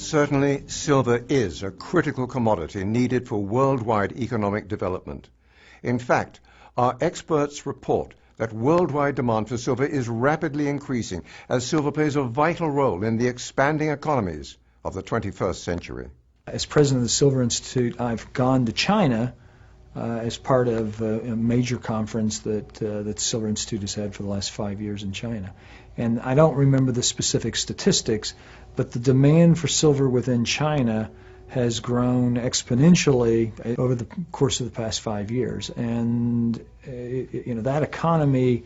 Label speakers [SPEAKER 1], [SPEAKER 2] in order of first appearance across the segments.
[SPEAKER 1] certainly, silver is a critical commodity needed for worldwide economic development. In fact, our experts report that worldwide demand for silver is rapidly increasing as silver plays a vital role in the expanding economies of the 21st century.
[SPEAKER 2] As president of the Silver Institute, I've gone to China as part of a major conference that the Silver Institute has had for the last 5 years in China. And I don't remember the specific statistics, but the demand for silver within China has grown exponentially over the course of the past 5 years. And that economy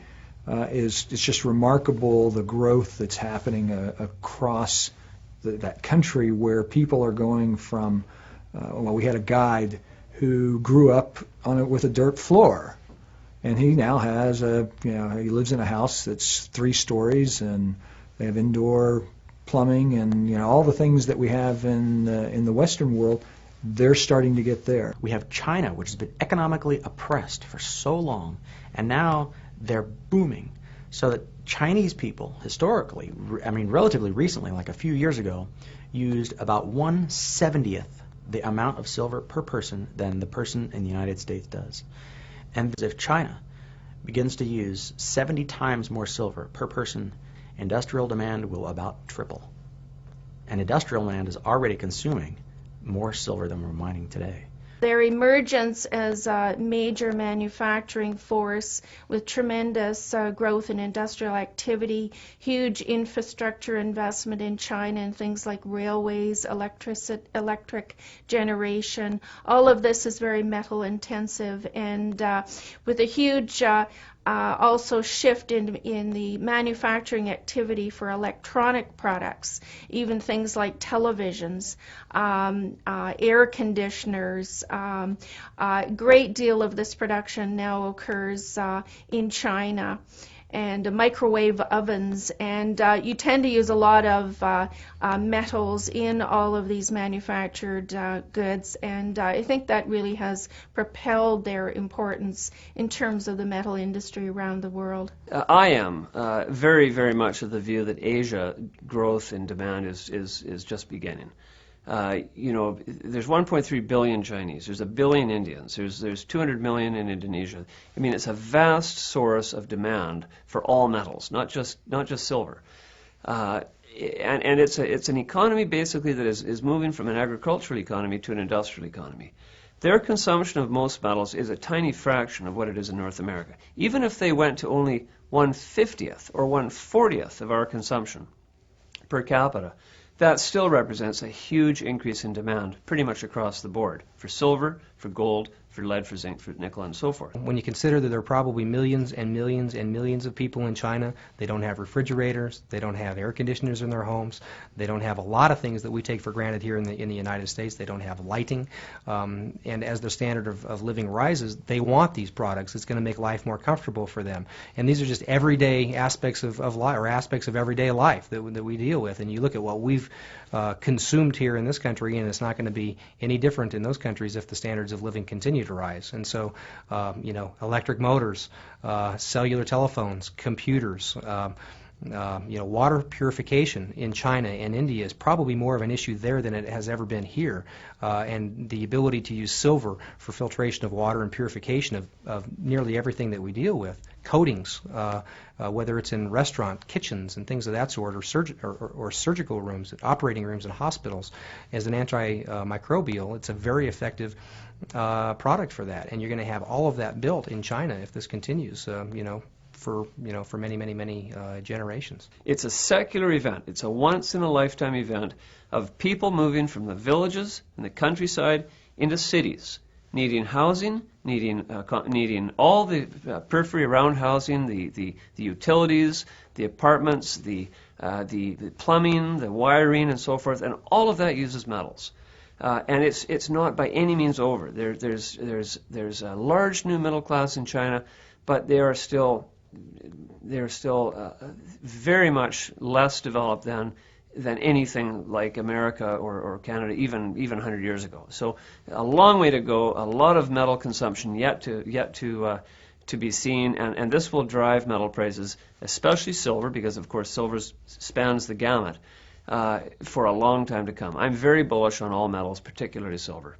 [SPEAKER 2] is just remarkable, the growth that's happening across that country, where people are going from, we had a guide who grew up on it with a dirt floor, and he now has he lives in a house that's 3 stories, and they have indoor plumbing, and all the things that we have in the Western world, they're starting to get there.
[SPEAKER 3] We have China, which has been economically oppressed for so long, and now they're booming. So that Chinese people, historically, relatively recently, like a few years ago, used about 1/70th the amount of silver per person than the person in the United States does. And if China begins to use 70 times more silver per person, industrial demand will about triple. And industrial demand is already consuming more silver than we're mining today.
[SPEAKER 4] Their emergence as a major manufacturing force with tremendous growth in industrial activity, huge infrastructure investment in China in things like railways, electric generation, all of this is very metal intensive, and with a huge also shift in the manufacturing activity for electronic products, even things like televisions, air conditioners. A great deal of this production now occurs in China, and microwave ovens, and you tend to use a lot of metals in all of these manufactured goods, and I think that really has propelled their importance in terms of the metal industry around the world.
[SPEAKER 5] I am very, very much of the view that Asia growth in demand is just beginning. There's 1.3 billion Chinese, there's 1 billion Indians, there's 200 million in Indonesia. It's a vast source of demand for all metals, not just silver. And it's an economy basically that is moving from an agricultural economy to an industrial economy. Their consumption of most metals is a tiny fraction of what it is in North America. Even if they went to only 1/50th or 1/40th of our consumption per capita, that still represents a huge increase in demand pretty much across the board for silver, for gold, for lead, for zinc, for nickel, and so forth.
[SPEAKER 6] When you consider that there are probably millions and millions and millions of people in China, they don't have refrigerators, they don't have air conditioners in their homes, they don't have a lot of things that we take for granted here in the United States, they don't have lighting, and as their standard of living rises, they want these products. It's going to make life more comfortable for them. And these are just everyday aspects of life, or aspects of everyday life that we deal with. And you look at what we've consumed here in this country, and it's not going to be any different in those countries if the standards of living continue to rise. And so, electric motors, cellular telephones, computers, water purification in China and India is probably more of an issue there than it has ever been here. And the ability to use silver for filtration of water and purification of nearly everything that we deal with, coatings, whether it's in restaurant kitchens and things of that sort, or surgical rooms, operating rooms in hospitals, as an antimicrobial, it's a very effective product for that. And you're going to have all of that built in China if this continues, for many, many, many generations.
[SPEAKER 5] It's a secular event. It's a once-in-a-lifetime event of people moving from the villages and the countryside into cities, needing housing, needing all the periphery around housing, the utilities, the apartments, the plumbing, the wiring, and so forth, and all of that uses metals. And it's not by any means over. There's a large new middle class in China, but they are still very much less developed than anything like America or Canada even 100 years ago. So a long way to go, a lot of metal consumption yet to be seen, and this will drive metal prices, especially silver, because of course silver spans the gamut. for a long time to come. I'm very bullish on all metals, particularly silver.